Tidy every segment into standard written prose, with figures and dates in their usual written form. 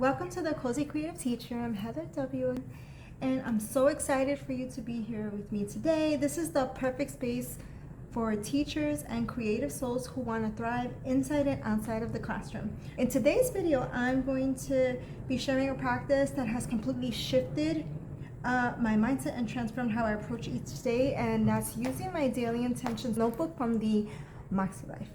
Welcome to the Cozy Creative Teacher. I'm Heather W. And I'm so excited for you to be here with me today. This is the perfect space for teachers and creative souls who want to thrive inside and outside of the classroom. In today's video, I'm going to be sharing a practice that has completely shifted my mindset and transformed how I approach each day, and that's using my Daily Intentions notebook from the Makselife.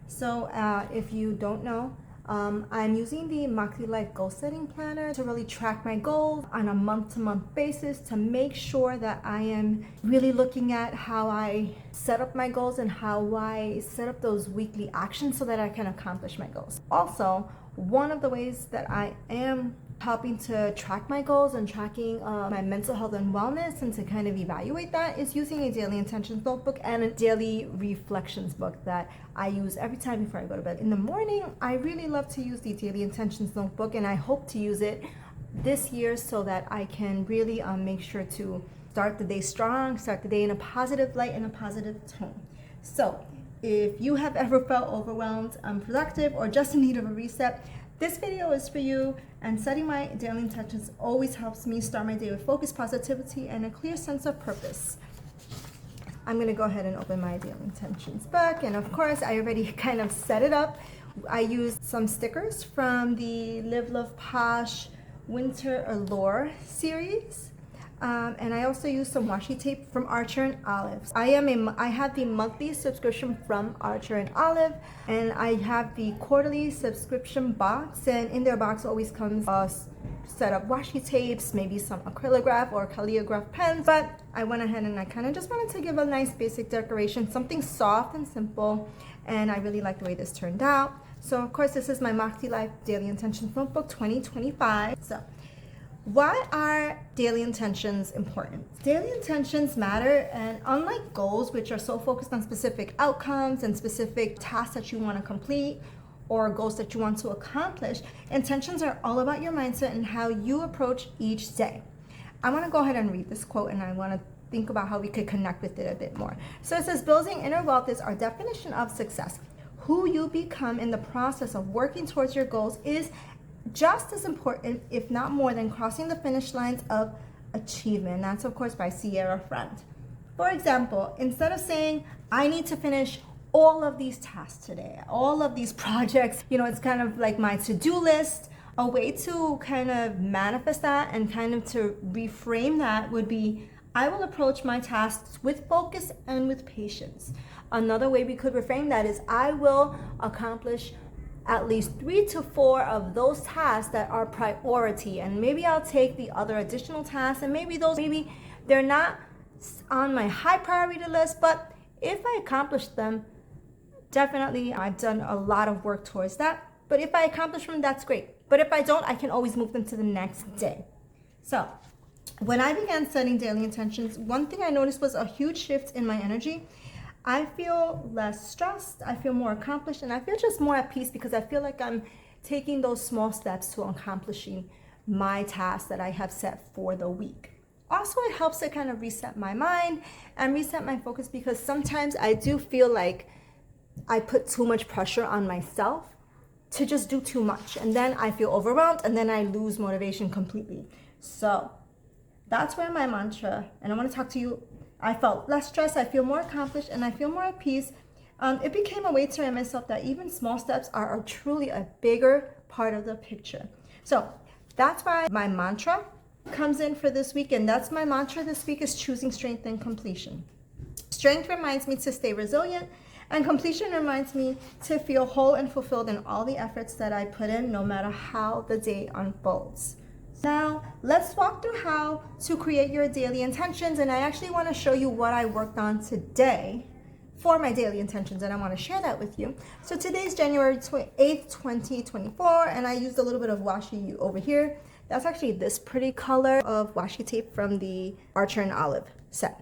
So if you don't know, I'm using the Makselife goal setting planner to really track my goals on a month-to-month basis to make sure that I am really looking at how I set up my goals and how I set up those weekly actions so that I can accomplish my goals. Also, one of the ways that I am helping to track my goals and tracking my mental health and wellness and to kind of evaluate that is using a Daily Intentions notebook and a daily reflections book that I use every time before I go to bed. In the morning, I really love to use the Daily Intentions notebook, and I hope to use it this year so that I can really make sure to start the day strong, start the day in a positive light and a positive tone. So if you have ever felt overwhelmed, unproductive, or just in need of a reset, this video is for you, and setting my daily intentions always helps me start my day with focus, positivity, and a clear sense of purpose. I'm going to go ahead and open my daily intentions book, and of course I already kind of set it up. I used some stickers from the Live Love Posh Winter Allure series. And I also use some washi tape from Archer and Olive. I have the monthly subscription from Archer and Olive, and I have the quarterly subscription box, and in their box always comes a set of washi tapes, maybe some acrylograph or calligraph pens, but I went ahead and I kind of just wanted to give a nice basic decoration, something soft and simple, and I really like the way this turned out. So of course this is my Makselife Daily Intentions Notebook 2025. So why are daily intentions important? Daily intentions matter, and unlike goals, which are so focused on specific outcomes and specific tasks that you want to complete or goals that you want to accomplish, intentions are all about your mindset and how you approach each day. I want to go ahead and read this quote, and I want to think about how we could connect with it a bit more. So it says, building inner wealth is our definition of success. Who you become in the process of working towards your goals is just as important, if not more, than crossing the finish lines of achievement. That's of course by Sierra Friend. For example, instead of saying, I need to finish all of these tasks today, all of these projects, it's kind of like my to-do list. A way to kind of manifest that and kind of to reframe that would be, I will approach my tasks with focus and with patience. Another way we could reframe that is, I will accomplish at least 3 to 4 of those tasks that are priority, and maybe I'll take the other additional tasks, and maybe they're not on my high priority list, but if I accomplish them, definitely I've done a lot of work towards that. But if I accomplish them, that's great. But if I don't, I can always move them to the next day. So when I began setting daily intentions, one thing I noticed was a huge shift in my energy. I feel less stressed, I feel more accomplished, and I feel just more at peace because I feel like I'm taking those small steps to accomplishing my tasks that I have set for the week. Also, it helps to kind of reset my mind and reset my focus, because sometimes I do feel like I put too much pressure on myself to just do too much, and then I feel overwhelmed, and then I lose motivation completely. So that's where my mantra, and I want to talk to you, I felt less stressed, I feel more accomplished, and I feel more at peace. It became a way to remind myself that even small steps are truly a bigger part of the picture. So that's why my mantra comes in for this week, and that's my mantra this week is choosing strength and completion. Strength reminds me to stay resilient, and completion reminds me to feel whole and fulfilled in all the efforts that I put in, no matter how the day unfolds. Now, let's walk through how to create your daily intentions, and I actually want to show you what I worked on today for my daily intentions, and I want to share that with you. So today's January 8th, 2024, and I used a little bit of washi over here. That's actually this pretty color of washi tape from the Archer and Olive set,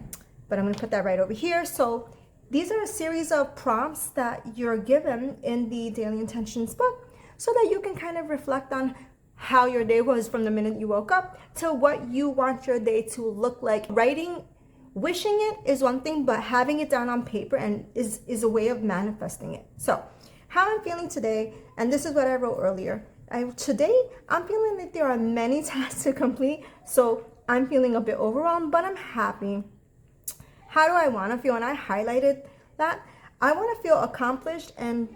but I'm going to put that right over here. So these are a series of prompts that you're given in the Daily Intentions book so that you can kind of reflect on how your day was from the minute you woke up to what you want your day to look like. Wishing it is one thing, but having it down on paper and is a way of manifesting it. So how I'm feeling today, and this is what I wrote earlier, Today, I'm feeling like there are many tasks to complete, so I'm feeling a bit overwhelmed, but I'm happy. How do I want to feel? And I highlighted that. I want to feel accomplished and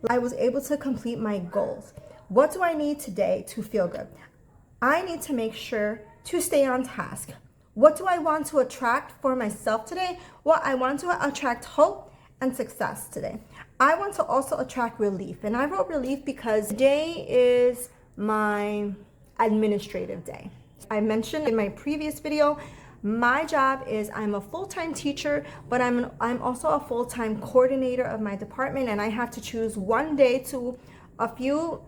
I was able to complete my goals. What do I need today to feel good? I need to make sure to stay on task. What do I want to attract for myself today? Well, I want to attract hope and success today. I want to also attract relief. And I wrote relief because today is my administrative day. I mentioned in my previous video, my job is I'm a full-time teacher, but I'm also a full-time coordinator of my department, and I have to choose one day to a few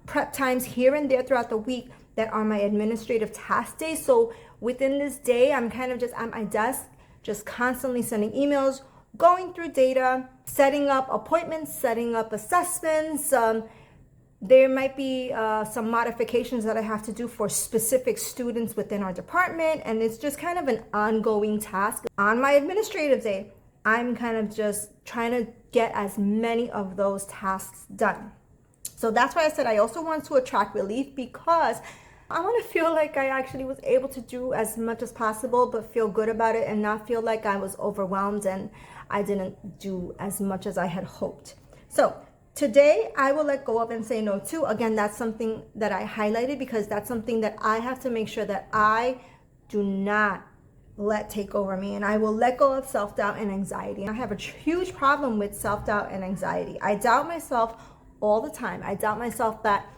prep times here and there throughout the week that are my administrative task days. So within this day, I'm kind of just at my desk, just constantly sending emails, going through data, setting up appointments, setting up assessments. There might be some modifications that I have to do for specific students within our department, and it's just kind of an ongoing task. On my administrative day, I'm kind of just trying to get as many of those tasks done. So that's why I said I also want to attract relief, because I want to feel like I actually was able to do as much as possible, but feel good about it and not feel like I was overwhelmed and I didn't do as much as I had hoped. So today I will let go of and say no to. Again, that's something that I highlighted because that's something that I have to make sure that I do not let take over me, and I will let go of self-doubt and anxiety. I have a huge problem with self-doubt and anxiety. I doubt myself all the time. I doubt myself that,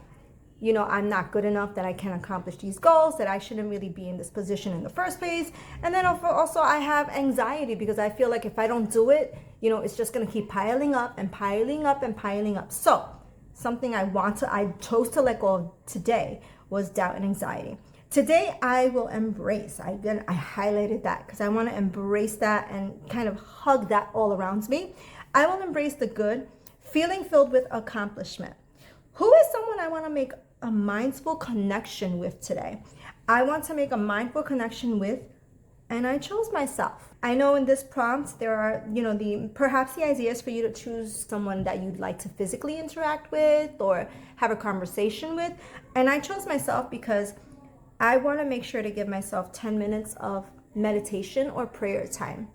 I'm not good enough, that I can accomplish these goals, that I shouldn't really be in this position in the first place. And then also I have anxiety because I feel like if I don't do it, it's just going to keep piling up and piling up and piling up. So something I chose to let go of today was doubt and anxiety. Today I will embrace, I highlighted that because I want to embrace that and kind of hug that all around me. I will embrace the good, feeling filled with accomplishment. Who is someone I want to make a mindful connection with today? I want to make a mindful connection with, and I chose myself. I know in this prompt there are, perhaps the idea is for you to choose someone that you'd like to physically interact with or have a conversation with. And I chose myself because I want to make sure to give myself 10 minutes of meditation or prayer time.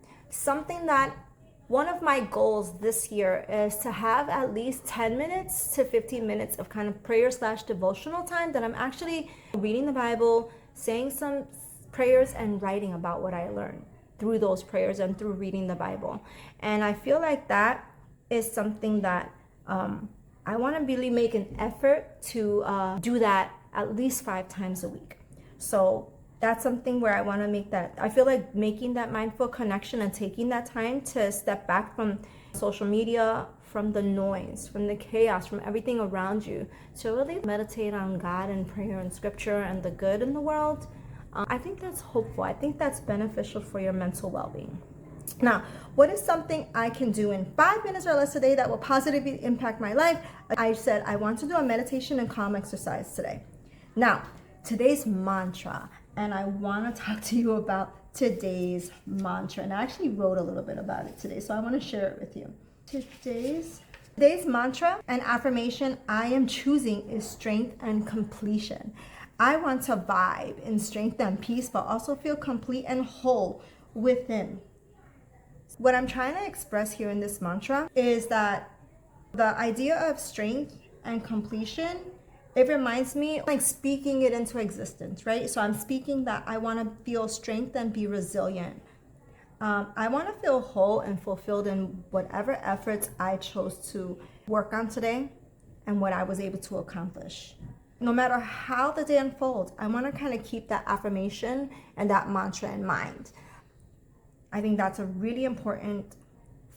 One of my goals this year is to have at least 10 minutes to 15 minutes of kind of prayer/devotional time that I'm actually reading the Bible, saying some prayers, and writing about what I learned through those prayers and through reading the Bible. And I feel like that is something that I want to really make an effort to do that at least 5 times a week. So that's something where I want to make that. I feel like making that mindful connection and taking that time to step back from social media, from the noise, from the chaos, from everything around you, to really meditate on God and prayer and scripture and the good in the world. I think that's hopeful. I think that's beneficial for your mental well-being. Now, what is something I can do in 5 minutes or less a day that will positively impact my life? I said I want to do a meditation and calm exercise today. Now, today's mantra, and I want to talk to you about today's mantra. And I actually wrote a little bit about it today, so I want to share it with you. Today's mantra and affirmation I am choosing is strength and completion. I want to vibe in strength and peace, but also feel complete and whole within. What I'm trying to express here in this mantra is that the idea of strength and completion, it reminds me like speaking it into existence, right? So I'm speaking that I want to feel strength and be resilient. I want to feel whole and fulfilled in whatever efforts I chose to work on today and what I was able to accomplish. No matter how the day unfolds, I want to kind of keep that affirmation and that mantra in mind. I think that's a really important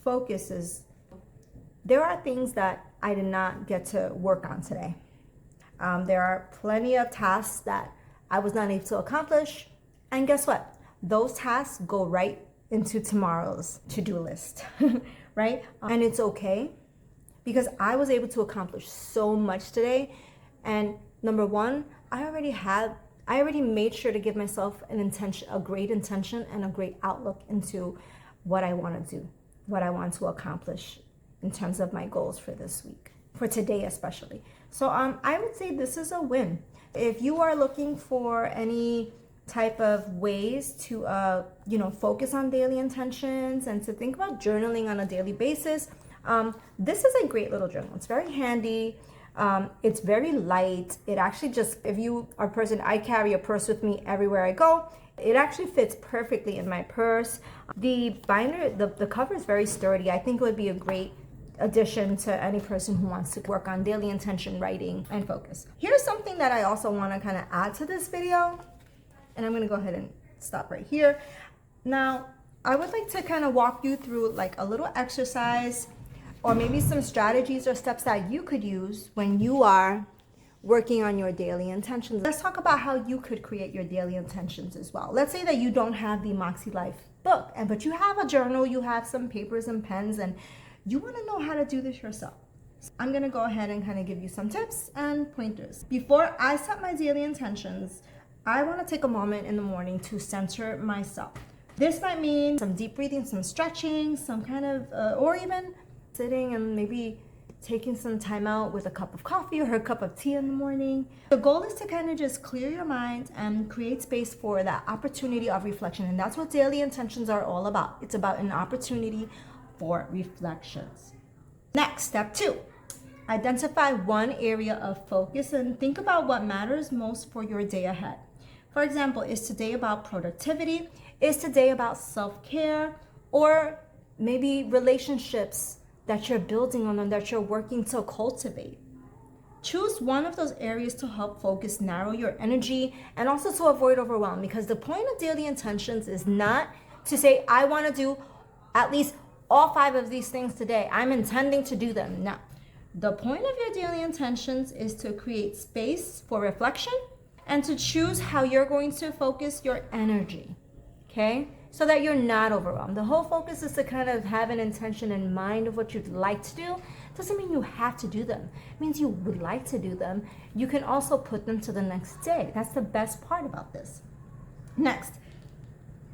focus. Is there are things that I did not get to work on today. There are plenty of tasks that I was not able to accomplish. And guess what? Those tasks go right into tomorrow's to-do list, right? And it's okay because I was able to accomplish so much today. And number one, I already made sure to give myself a great intention and a great outlook into what I want to do, what I want to accomplish in terms of my goals for this week. for today especially. So I would say this is a win. If you are looking for any type of ways to focus on daily intentions and to think about journaling on a daily basis, this is a great little journal. It's very handy. It's very light. It actually just, if you are a person, I carry a purse with me everywhere I go. It actually fits perfectly in my purse. The binder, the cover is very sturdy. I think it would be a great addition to any person who wants to work on daily intention writing and focus. Here's something that I also want to kind of add to this video, and I'm going to go ahead and stop right here. Now, I would like to kind of walk you through like a little exercise or maybe some strategies or steps that you could use when you are working on your daily intentions. Let's talk about how you could create your daily intentions as well. Let's say that you don't have the Makselife book, but you have a journal, you have some papers and pens, and you want to know how to do this yourself. So I'm going to go ahead and kind of give you some tips and pointers. Before I set my daily intentions, I want to take a moment in the morning to center myself. This might mean some deep breathing, some stretching, some kind of, or even sitting and maybe taking some time out with a cup of coffee or a cup of tea in the morning. The goal is to kind of just clear your mind and create space for that opportunity of reflection. And that's what daily intentions are all about. It's about an opportunity for reflections. Next, step 2. Identify one area of focus and think about what matters most for your day ahead. For example, is today about productivity? Is today about self-care? Or maybe relationships that you're building on and that you're working to cultivate? Choose one of those areas to help focus, narrow your energy, and also to avoid overwhelm. Because the point of daily intentions is not to say, I want to do at least all 5 of these things today. I'm intending to do them. No. The point of your daily intentions is to create space for reflection and to choose how you're going to focus your energy, okay? So that you're not overwhelmed. The whole focus is to kind of have an intention in mind of what you'd like to do. Doesn't mean you have to do them. It means you would like to do them. You can also put them to the next day. That's the best part about this. Next,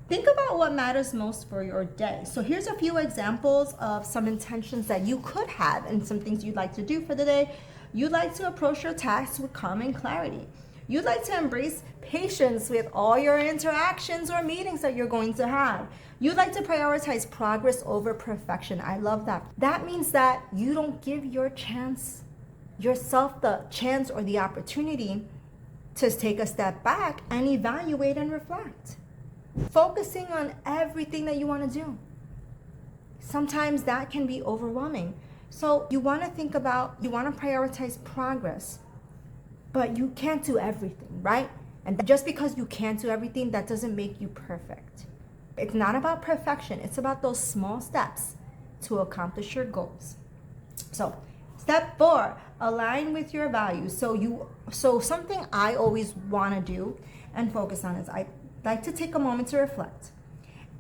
think about what matters most for your day. So here's a few examples of some intentions that you could have and some things you'd like to do for the day. You'd like to approach your tasks with calm and clarity. You'd like to embrace patience with all your interactions or meetings that you're going to have. You'd like to prioritize progress over perfection. I love that. That means that you don't give yourself the chance or the opportunity to take a step back and evaluate and reflect. Focusing on everything that you want to do. Sometimes that can be overwhelming. So you want to prioritize progress. But you can't do everything, right? And just because you can't do everything, that doesn't make you perfect. It's not about perfection. It's about those small steps to accomplish your goals. So, step 4, align with your values. So something I always want to do and focus on is I like to take a moment to reflect.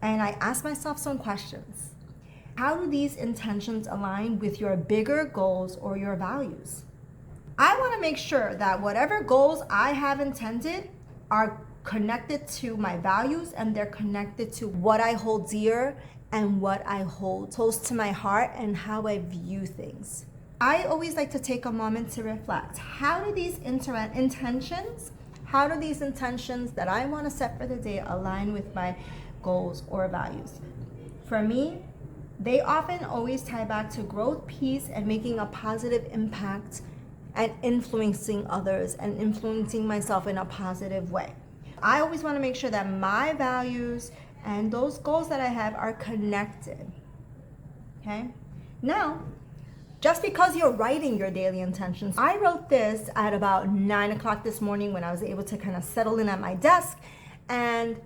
And I ask myself some questions. How do these intentions align with your bigger goals or your values? I want to make sure that whatever goals I have intended are connected to my values and they're connected to what I hold dear and what I hold close to my heart and how I view things. I always like to take a moment to reflect. How do these intentions that I want to set for the day align with my goals or values? For me, they often always tie back to growth, peace, and making a positive impact and influencing others and influencing myself in a positive way. I always want to make sure that my values and those goals that I have are connected. Okay? Now, just because you're writing your daily intentions, I wrote this at about 9 o'clock this morning when I was able to kind of settle in at my desk and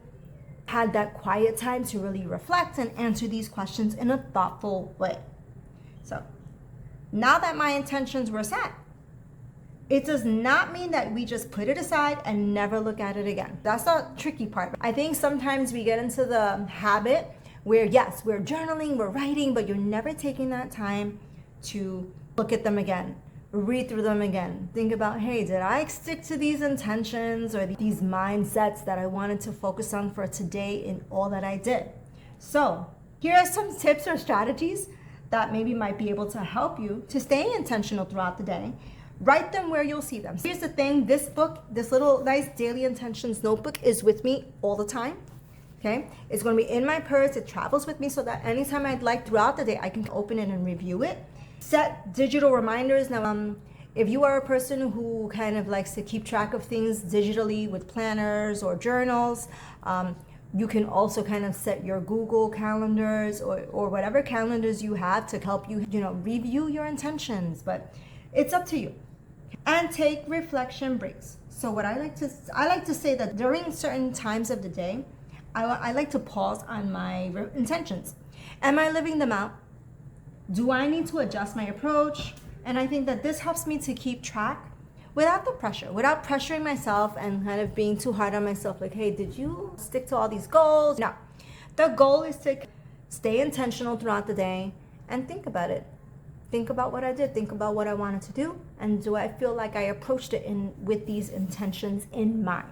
had that quiet time to really reflect and answer these questions in a thoughtful way. So, now that my intentions were set, it does not mean that we just put it aside and never look at it again. That's the tricky part. I think sometimes we get into the habit where, yes, we're journaling, we're writing, but you're never taking that time to look at them again, read through them again. Think about, hey, did I stick to these intentions or these mindsets that I wanted to focus on for today in all that I did? So here are some tips or strategies that maybe might be able to help you to stay intentional throughout the day. Write them where you'll see them. Here's the thing, this book, this little nice daily intentions notebook is with me all the time. Okay, it's going to be in my purse. It travels with me so that anytime I'd like throughout the day, I can open it and review it. Set digital reminders. Now, if you are a person who kind of likes to keep track of things digitally with planners or journals, you can also kind of set your Google calendars or whatever calendars you have to help you, review your intentions. But it's up to you. And take reflection breaks. So what I like to say that during certain times of the day, I like to pause on my intentions. Am I living them out? Do I need to adjust my approach? And I think that this helps me to keep track without the pressure, without pressuring myself and kind of being too hard on myself. Like, hey, did you stick to all these goals? No. The goal is to stay intentional throughout the day and think about it. Think about what I did. Think about what I wanted to do. And do I feel like I approached it with these intentions in mind?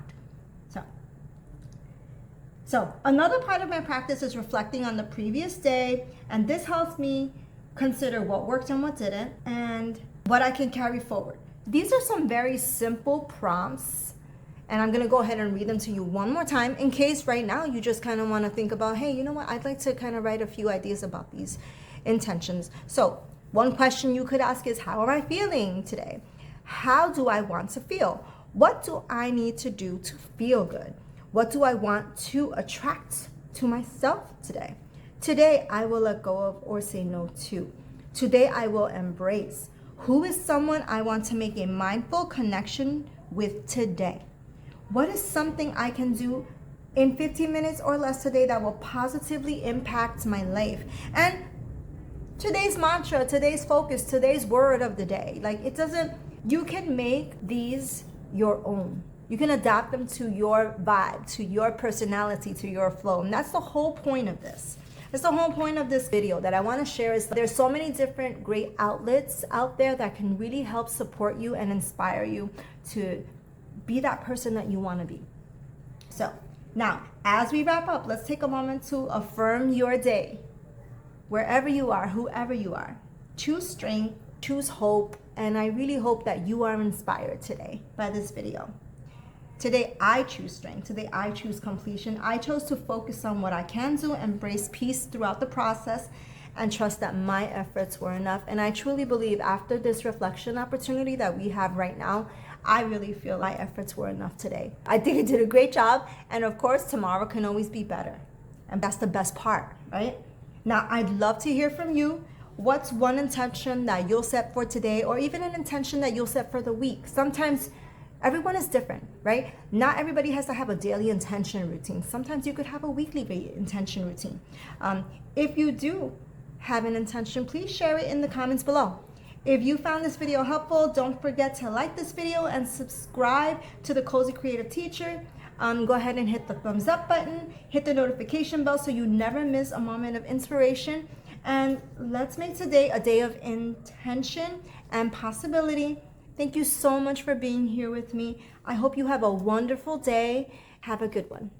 So another part of my practice is reflecting on the previous day, and this helps me consider what worked and what didn't, and what I can carry forward. These are some very simple prompts, and I'm gonna go ahead and read them to you one more time in case right now you just kind of want to think about, hey, you know what, I'd like to kind of write a few ideas about these intentions. So one question you could ask is, how am I feeling today? How do I want to feel? What do I need to do to feel good? What do I want to attract to myself today? Today, I will let go of or say no to. Today, I will embrace. Who is someone I want to make a mindful connection with today? What is something I can do in 15 minutes or less today that will positively impact my life? And today's mantra, today's focus, today's word of the day. You can make these your own. You can adapt them to your vibe, to your personality, to your flow. And that's the whole point of this. That's the whole point of this video that I want to share is there's so many different great outlets out there that can really help support you and inspire you to be that person that you want to be. So now, as we wrap up, let's take a moment to affirm your day. Wherever you are, whoever you are, choose strength, choose hope, and I really hope that you are inspired today by this video. Today, I choose strength. Today, I choose completion. I chose to focus on what I can do, embrace peace throughout the process, and trust that my efforts were enough. And I truly believe after this reflection opportunity that we have right now, I really feel my efforts were enough today. I think I did a great job. And of course, tomorrow can always be better. And that's the best part, right? Now, I'd love to hear from you. What's one intention that you'll set for today, or even an intention that you'll set for the week? Sometimes everyone is different, right? Not everybody has to have a daily intention routine. Sometimes you could have a weekly intention routine. If you do have an intention, please share it in the comments below. If you found this video helpful, don't forget to like this video and subscribe to the Cozy Creative Teacher. Go ahead and hit the thumbs up button, hit the notification bell so you never miss a moment of inspiration. And let's make today a day of intention and possibility. Thank you so much for being here with me. I hope you have a wonderful day. Have a good one.